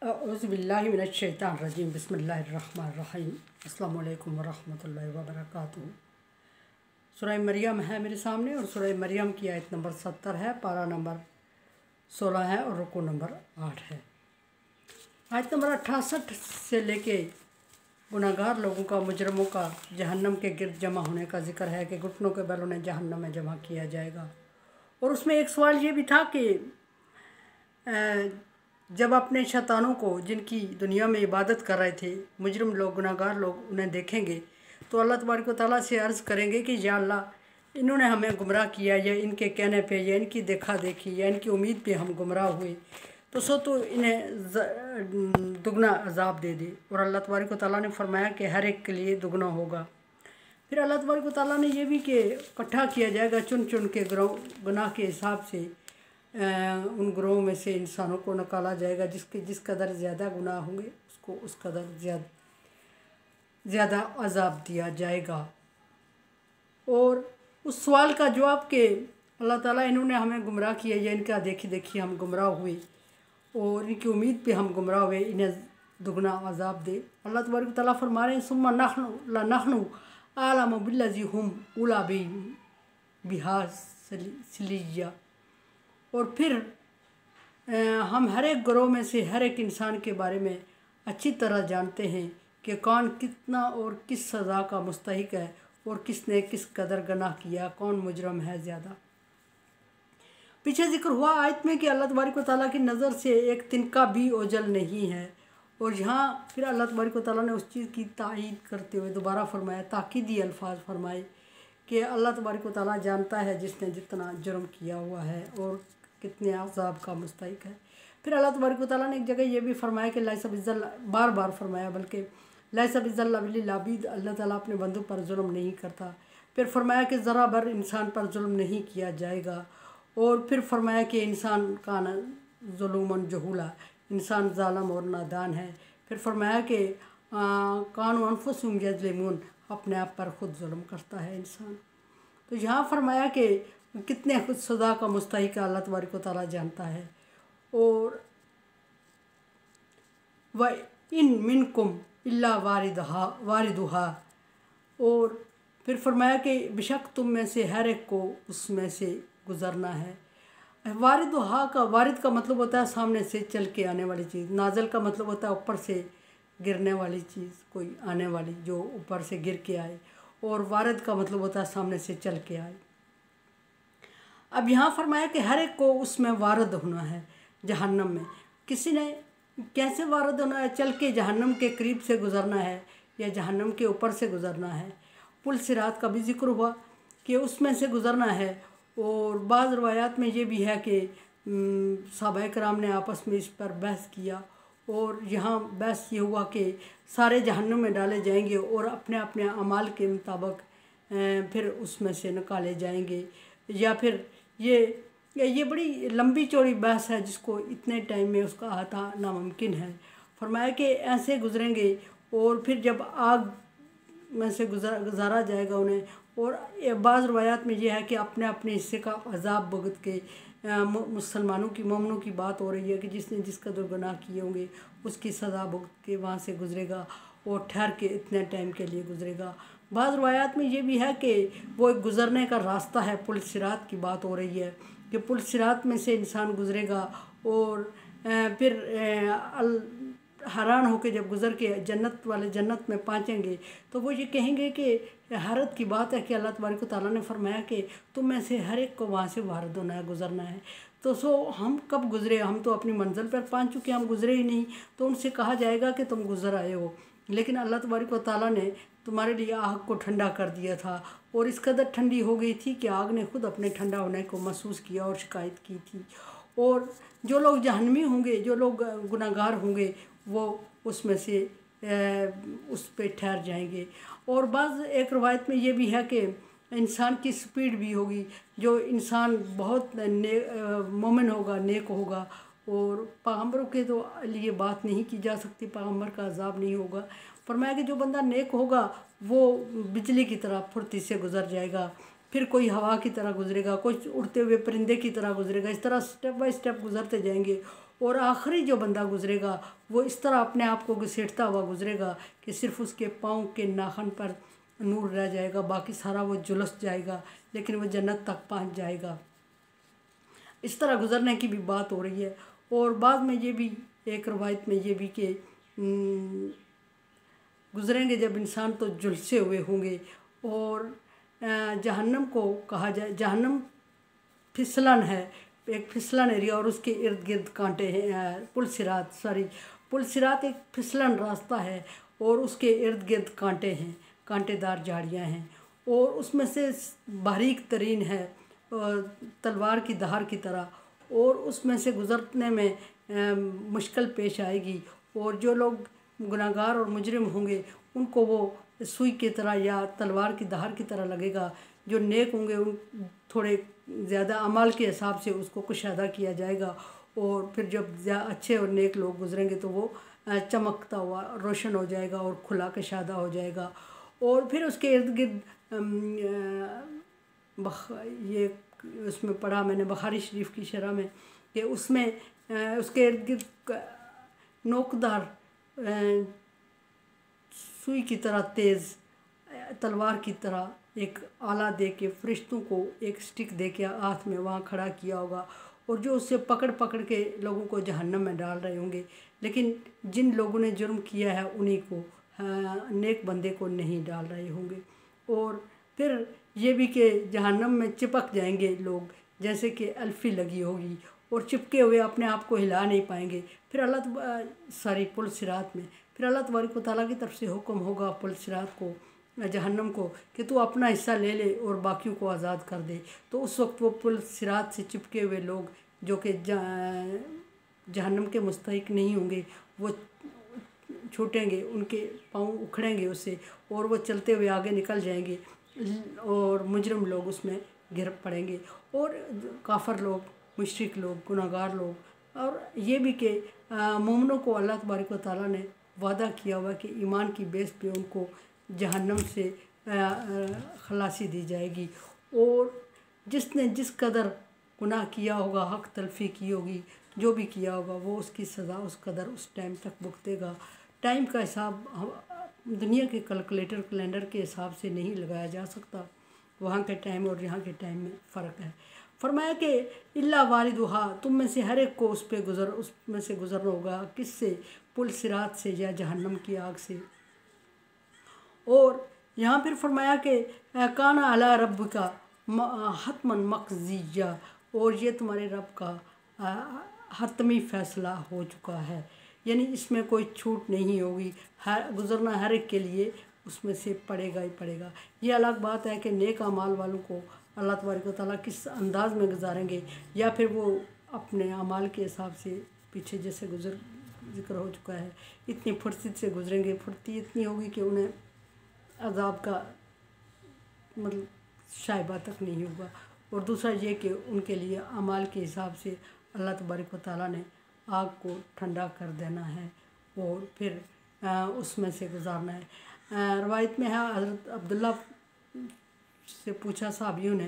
औज़ुबिल्लाहिमिनश्शैतानिर्रजीम बिस्मिल्लाहिर्रहमानिर्रहीम अस्सलामु अलैकुम वरहमतुल्लाहि वबरकातुहू। सूरह मरियम है मेरे सामने और सूरह मरियम की आयत नंबर 70 है, पारा नंबर 16 है और रुकू नंबर 8 है। आयत नंबर 68 से लेके गुनाहगार लोगों का, मुजरमों का जहन्नम के गिर्द जमा होने का जिक्र है कि घुटनों के बल उन्हें जहन्नम में जमा किया जाएगा। और उसमें एक सवाल ये भी था कि जब अपने शैतानों को, जिनकी दुनिया में इबादत कर रहे थे, मुजरम लोग, गुनाहगार लोग उन्हें देखेंगे तो अल्लाह तबारक व तआला से अर्ज़ करेंगे कि या अल्लाह, इन्होंने हमें गुमराह किया, या इनके कहने पे, या इनकी देखा देखी, या इनकी उम्मीद पे हम गुमराह हुए, तो इन्हें दुगना अजाब दे दे। और अल्लाह तबारक व तआला ने फरमाया कि हर एक के लिए दुगना होगा। फिर अल्लाह तबारक व तआला ने यह भी कि इकट्ठा किया जाएगा चुन चुन के गुनाह के हिसाब से, उन ग्रोह में से इंसानों को निकाला जाएगा। जिस कदर ज़्यादा गुनाह होंगे उसको उस कदर ज़्यादा अजाब दिया जाएगा। और उस सवाल का जवाब कि अल्लाह ताला, इन्होंने हमें गुमराह किया, या इनका देखी देखी हम गुमराह हुए और इनकी उम्मीद पे हम गुमराह हुए, इन्हें दुगना अजाब दे। अल्लाह तबारक व तआला फरमा रहे हैं, सुम्मा नहनु आलमु बिल्लज़ी हुम उला बिहा सलिय्या। और फिर हम हर एक ग्रोह में से हर एक इंसान के बारे में अच्छी तरह जानते हैं कि कौन कितना और किस सज़ा का मुस्तहिक है और किसने किस कदर गुनाह किया, कौन मुजरम है ज़्यादा। पीछे जिक्र हुआ आयत में कि अल्लाह तबारक व तआला की नज़र से एक तिनका भी ओझल नहीं है। और यहाँ फिर अल्लाह तबारक व तआला ने उस चीज़ की तायीद करते हुए दोबारा फरमाया, ताकीदी अल्फाज फरमाए कि अल्लाह तबारक व तआला जानता है जिसने जितना जुर्म किया हुआ है और कितने अज़ाब का मुस्तहिक है। फिर अल्लाह तबारक व तआला ने एक जगह ये भी फरमाया कि लैसा बिज़्ज़ल, बार बार फरमाया बल्कि लैसा बिज़्ज़ल लिल अबीद, अल्लाह ताला अपने बंदों पर जुल्म नहीं करता। फिर फरमाया कि ज़रा भर इंसान पर जुल्म नहीं किया जाएगा। और फिर फरमाया कि इंसान का ज़ुलूमन जहूला, इंसान ज़ालिम और नादान है। फिर फरमाया कि कानू अनफुसहुम यज़लिमून, अपने आप पर ख़ुद जुल्म करता है इंसान। तो यहाँ फरमाया कि कितने खुद सज़ा का मुस्तहिक अल्लाह तबारक व तआला जानता है। और व इन मिनकुम इल्ला वारिदुहा, और फिर फरमाया कि बेशक तुम में से हर एक को उसमें से गुज़रना है। वारिदुहा का, वारिद का मतलब होता है सामने से चल के आने वाली चीज़, नाज़िल का मतलब होता है ऊपर से गिरने वाली चीज़, कोई आने वाली जो ऊपर से गिर के आए, और वारिद का मतलब होता है सामने से चल के आए। अब यहाँ फरमाया कि हर एक को उसमें वारद होना है जहन्नम में। किसी ने कैसे वारद होना है? चल के जहन्नम के करीब से गुज़रना है या जहन्नम के ऊपर से गुज़रना है। पुल सिरात का भी जिक्र हुआ कि उसमें से गुज़रना है। और बाज़ रवायात में ये भी है कि सहाबाए किराम ने आपस में इस पर बहस किया, और यहाँ बहस ये हुआ कि सारे जहन्नम में डाले जाएंगे और अपने अपने अमाल के मुताबिक फिर उसमें से निकाले जाएंगे, या फिर ये बड़ी लंबी चौड़ी बहस है जिसको इतने टाइम में उसका अहाता नामुमकिन है। फरमाया कि ऐसे गुजरेंगे और फिर जब आग में से गुजारा जाएगा उन्हें। और बाज़ रवायात में यह है कि अपने अपने हिस्से का अजाब भुगत के, मुसलमानों की, मोमिनों की बात हो रही है कि जिसने जिस कदर गुनाह किए होंगे उसकी सज़ा भुगत के वहाँ से गुजरेगा और ठहर के इतने टाइम के लिए गुजरेगा। बाज़ रवायात में ये भी है कि वो एक गुज़रने का रास्ता है, पुल सिरात की बात हो रही है कि पुल सिरात में से इंसान गुज़रेगा और फिर हैरान होकर जब गुज़र के जन्नत वाले जन्नत में पहुँचेंगे तो वो ये कहेंगे कि हैरत की बात है कि अल्लाह तबारक व तआला ने फरमाया कि तुम में से हर एक को वहाँ से वारद होना है, गुज़रना है। तो हम कब गुज़रे? हम तो अपनी मंजिल पर पहुँच चुके, हम गुज़रे ही नहीं। तो उनसे कहा जाएगा कि तुम गुज़र आए हो, लेकिन अल्लाह तबारक व तआला ने तुम्हारे लिए आग को ठंडा कर दिया था, और इस कदर ठंडी हो गई थी कि आग ने खुद अपने ठंडा होने को महसूस किया और शिकायत की थी। और जो लोग जहन्नमी होंगे, जो लोग गुनाहगार होंगे, वो उसमें से उस पे ठहर जाएंगे। और बाज़ एक रवायत में ये भी है कि इंसान की स्पीड भी होगी। जो इंसान बहुत मोमिन होगा, नेक होगा, और पैगम्बरों के तो लिए बात नहीं की जा सकती, पैगम्बर का अजाब नहीं होगा। फरमाया कि जो बंदा नेक होगा वो बिजली की तरह फुर्ती से गुज़र जाएगा, फिर कोई हवा की तरह गुजरेगा, कोई उड़ते हुए परिंदे की तरह गुजरेगा। इस तरह स्टेप बाय स्टेप गुजरते जाएंगे اور آخری جو بندہ گزرے گا وہ اس طرح اپنے آپ کو گھسیٹتا ہوا گزرے گا کہ صرف اس کے پاؤں کے ناخن پر نور رہ جائے گا، باقی سارا وہ جلس جائے گا، لیکن وہ جنت تک پہنچ جائے گا۔ اس طرح گزرنے کی بھی بات ہو رہی ہے۔ اور بعد میں یہ بھی ایک روایت میں یہ بھی کہ گزریں گے جب انسان تو جلسے ہوئے ہوں گے، اور جہنم کو کہا جائے، جہنم پھسلن ہے، ایک پھسلن ایریا، اور اس کے ارد گرد کانٹے ہیں، پل صراط ایک پھسلن راستہ ہے، اور اس کے ارد گرد کانٹے ہیں، کانٹے دار جھاڑیاں ہیں، اور اس میں سے باریک ترین ہے تلوار کی دھار کی طرح، اور اس میں سے گزرنے میں مشکل پیش آئے گی، اور جو لوگ گناہگار اور مجرم ہوں گے ان کو وہ سوئی کی طرح یا تلوار کی دھار کی طرح لگے گا۔ جو نیک ہوں گے ان تھوڑے زیادہ اعمال کے حساب سے اس کو کشادہ کیا جائے گا، اور پھر جب اچھے اور نیک لوگ گزریں گے تو وہ چمکتا ہوا روشن ہو جائے گا اور کھلا کشادہ ہو جائے گا۔ اور پھر اس کے ارد گرد یہ اس میں پڑھا میں نے بخاری شریف کی شرح میں کہ اس میں اس کے ارد گرد نوکدار سوئی کی طرح تیز تلوار کی طرح ایک آلہ دے کے فرشتوں کو ایک سٹک دے کے ہاتھ میں وہاں کھڑا کیا ہوگا، اور جو اس سے پکڑ پکڑ کے لوگوں کو جہنم میں ڈال رہے ہوں گے، لیکن جن لوگوں نے جرم کیا ہے انہی کو، نیک بندے کو نہیں ڈال رہے ہوں گے۔ اور پھر یہ بھی کہ جہنم میں چپک جائیں گے لوگ، جیسے کہ الفی لگی ہوگی، اور چپکے ہوئے اپنے آپ کو ہلا نہیں پائیں گے۔ پھر پل صراط میں پھر اللہ تبارک و تعالیٰ کی طرف سے حکم ہوگا پل صراط کو، جہنم کو، کہ تو اپنا حصہ لے لے اور باقیوں کو آزاد کر دے۔ تو اس وقت وہ پل صراط سے چپکے ہوئے لوگ جو کہ جہنم کے مستحق نہیں ہوں گے وہ چھوٹیں گے، ان کے پاؤں اکھڑیں گے اس سے، اور وہ چلتے ہوئے آگے نکل جائیں گے، اور مجرم لوگ اس میں گر پڑیں گے، اور کافر لوگ، مشرک لوگ، گناہگار لوگ۔ اور یہ بھی کہ مومنوں کو اللہ تبارک و تعالیٰ نے وعدہ کیا ہوا کہ ایمان کی بیس پہ ان کو جہنم سے خلاصی دی جائے گی، اور جس نے جس قدر گناہ کیا ہوگا، حق تلفی کی ہوگی، جو بھی کیا ہوگا وہ اس کی سزا اس قدر اس ٹائم تک بھگتے گا۔ ٹائم کا حساب دنیا کے کیلنڈر کے حساب سے نہیں لگایا جا سکتا، وہاں کے ٹائم اور یہاں کے ٹائم میں فرق ہے۔ فرمایا کہ اللہ واردھا، تم میں سے ہر ایک کو اس میں سے گزرنا ہوگا، کس سے؟ پل صراط سے یا جہنم کی آگ سے۔ اور یہاں پھر فرمایا کہ کان علی ربک حتما مقضیہ، اور یہ تمہارے رب کا حتمی فیصلہ ہو چکا ہے، یعنی اس میں کوئی چھوٹ نہیں ہوگی، گزرنا ہر ایک کے لیے اس میں سے پڑے گا ہی پڑے گا۔ یہ الگ بات ہے کہ نیک اعمال والوں کو اللہ تبارک و تعالیٰ کس انداز میں گزاریں گے، یا پھر وہ اپنے اعمال کے حساب سے پیچھے جیسے ذکر ہو چکا ہے اتنی فرصت سے گزریں گے، پھرتی اتنی ہوگی کہ انہیں عذاب کا شائبہ تک نہیں ہوگا۔ اور دوسرا یہ کہ ان کے لیے اعمال کے حساب سے اللہ تبارک و تعالیٰ نے آگ کو ٹھنڈا کر دینا ہے، اور پھر اس میں سے گزارنا ہے۔ روایت میں ہے حضرت عبداللہ سے پوچھا صحابیوں نے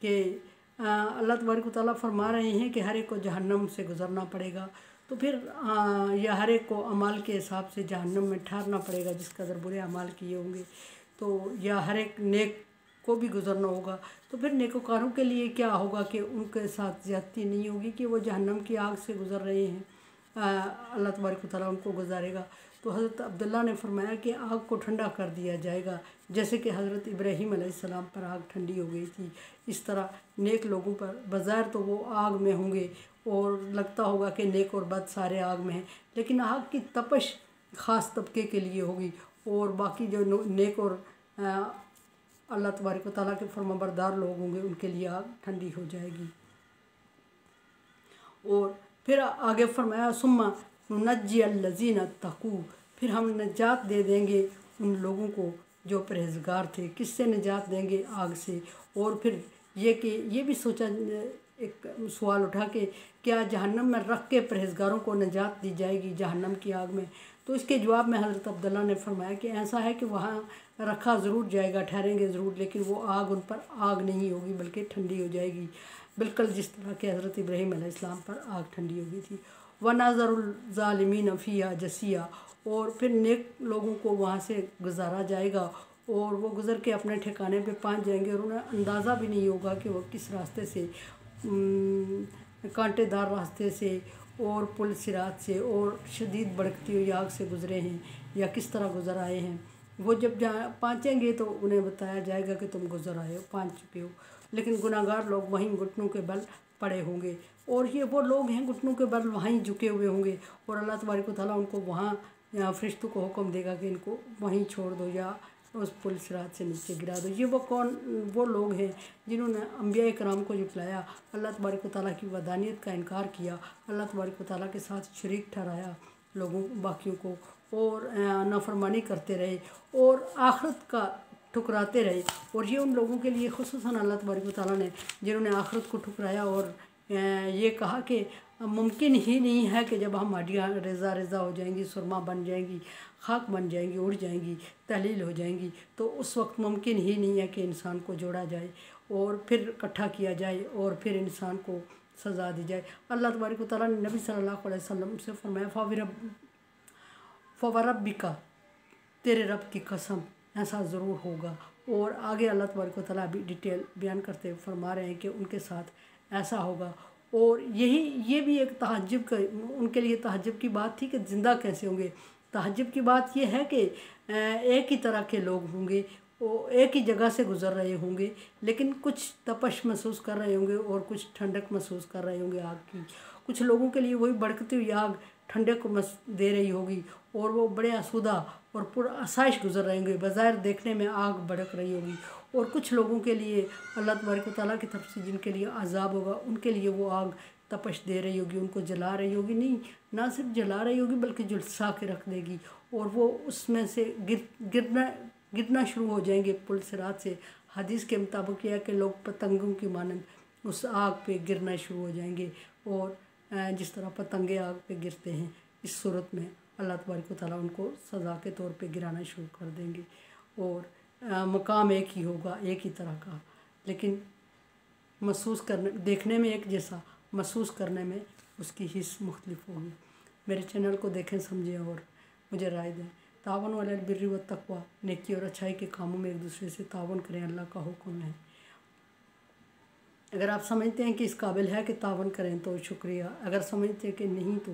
کہ اللہ تبارک و تعالیٰ فرما رہے ہیں کہ ہر ایک کو جہنم سے گزرنا پڑے گا، تو پھر یا ہر ایک کو اعمال کے حساب سے جہنم میں ٹھہرنا پڑے گا جس قدر برے اعمال کیے ہوں گے، تو یا ہر ایک نیک کو بھی گزرنا ہوگا، تو پھر نیکوکاروں کے لیے کیا ہوگا کہ ان کے ساتھ زیادتی نہیں ہوگی کہ وہ جہنم کی آگ سے گزر رہے ہیں، اللہ تبارک و تعالیٰ ان کو گزارے گا۔ تو حضرت عبداللہ نے فرمایا کہ آگ کو ٹھنڈا کر دیا جائے گا، جیسے کہ حضرت ابراہیم علیہ السلام پر آگ ٹھنڈی ہو گئی تھی، اس طرح نیک لوگوں پر بظاہر تو وہ آگ میں ہوں گے اور لگتا ہوگا کہ نیک اور بد سارے آگ میں ہیں، لیکن آگ کی تپش خاص طبقے کے لیے ہوگی، اور باقی جو نیک اور اللہ تبارک و تعالیٰ کے فرما بردار لوگ ہوں گے ان کے لیے آگ ٹھنڈی ہو جائے گی۔ اور پھر آگے فرمایا ثم ننجی الذین اتقوا، پھر ہم نجات دے دیں گے ان لوگوں کو جو پرہیزگار تھے۔ کس سے نجات دیں گے؟ آگ سے۔ اور پھر یہ کہ یہ بھی سوچا، ایک سوال اٹھا کہ کیا جہنم میں رکھ کے پرہیزگاروں کو نجات دی جائے گی جہنم کی آگ میں؟ تو اس کے جواب میں حضرت عبداللہ نے فرمایا کہ ایسا ہے کہ وہاں رکھا ضرور جائے گا، ٹھہریں گے ضرور، لیکن وہ آگ ان پر آگ نہیں ہوگی بلکہ ٹھنڈی ہو جائے گی، بالکل جس طرح کہ حضرت ابراہیم علیہ السلام پر آگ ٹھنڈی ہو گئی تھی۔ वनाज़रुल ज़ालिमीन फ़ीहा जसिया, और फिर नेक लोगों को वहाँ से गुजारा जाएगा और वो गुज़र के अपने ठिकाने पे पहुँच जाएंगे और उन्हें अंदाज़ा भी नहीं होगा कि वो किस रास्ते से, कांटेदार रास्ते से और पुल सिरात से और शदीद भड़कती हुई आग से गुज़रे हैं या किस तरह गुज़र आए हैं। वो जब जहाँ पहुँचेंगे तो उन्हें बताया जाएगा कि तुम गुज़र आए हो, पहुँच चुके हो। लेकिन गुनाहगार लोग वहीं घुटनों के बल पड़े होंगे, और ये वो लोग हैं घुटनों के बल वहीं झुके हुए होंगे, और अल्लाह तबारक व तआला उनको वहाँ फरिश्तों को हुक्म देगा कि इनको वहीं छोड़ दो या उस पुल सिरात से नीचे गिरा दो। ये वो लोग हैं जिन्होंने अंबिया कराम को झुटलाया, अल्लाह तबारक व तआला की वदानियत का इनकार किया, अल्लाह तबारक व तआला के साथ शरीक ठहराया लोगों बाकियों को, और नाफरमानी करते रहे और आखिरत का ठुकराते रहे। और ये उन लोगों के लिए खुसूसन अल्लाह तबारक व तआला ने जिन्होंने आखिरत को ठुकराया और ये कहा कि मुमकिन ही नहीं है कि जब हम हड्डियाँ रेज़ा रेज़ा हो जाएंगी, सुरमा बन जाएंगी, खाक बन जाएंगी, उड़ जाएंगी, तहलील हो जाएंगी, तो उस वक्त मुमकिन ही नहीं है कि इंसान को जोड़ा जाए और फिर इकट्ठा किया जाए और फिर इंसान को सज़ा दी जाए। अल्लाह तबारक व तआला ने नबी सल्लल्लाहु अलैहि वसल्लम से फरमाया, फ़वरब्बिका, तेरे रब की कसम ऐसा ज़रूर होगा। और आगे अल्लाह तबारक व तआला भी डिटेल बयान करते फरमा रहे हैं कि उनके साथ ऐसा होगा। और ये भी एक तहज्जुब का उनके लिए तहज्जुब की बात थी कि ज़िंदा कैसे होंगे। तहज्जुब की बात ये है कि एक ही तरह के लोग होंगे, वो एक ही जगह से गुज़र रहे होंगे, लेकिन कुछ तपश महसूस कर रहे होंगे और कुछ ठंडक महसूस कर रहे होंगे आग की। कुछ लोगों के लिए वही भड़कती हुई आग ठंडक को दे रही होगी और वो बड़े आसूदा और पुरआसाइश गुजर रहे होंगे, बज़ाहिर देखने में आग भड़क रही होगी। और कुछ लोगों के लिए अल्लाह तबारक व तआला की तरफ से जिनके लिए अज़ाब होगा, उनके लिए वो आग तपश दे रही होगी, उनको जला रही होगी, नहीं ना सिर्फ जला रही होगी बल्कि झुलसा के रख देगी, और वो उसमें से गिरना शुरू हो जाएंगे पुल सिरात से। हदीस के मुताबिक यह है कि लोग पतंगों की मानंद उस आग पे गिरना शुरू हो जाएंगे, और जिस तरह पतंगे आग पे गिरते हैं, इस सूरत में अल्लाह तबारक व तआला उनको सज़ा के तौर पे गिराना शुरू कर देंगे। और मकाम एक ही होगा, एक ही तरह का, लेकिन महसूस करने देखने में एक जैसा, महसूस करने में उसकी हिस्स मुख्तलिफ होगी। मेरे चैनल को देखें, समझें और मुझे राय दें। तावन अलल बिर्रि व तक़वा, नेकी और अच्छाई के कामों में एक दूसरे से तावन करें, अल्लाह का हुक्म है। अगर आप समझते हैं कि इस काबिल है कि तावन करें तो शुक्रिया, अगर समझते हैं कि नहीं तो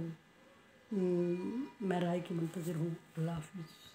मैं राय की मुंतज़िर हूँ। अल्लाह हाफ़िज़।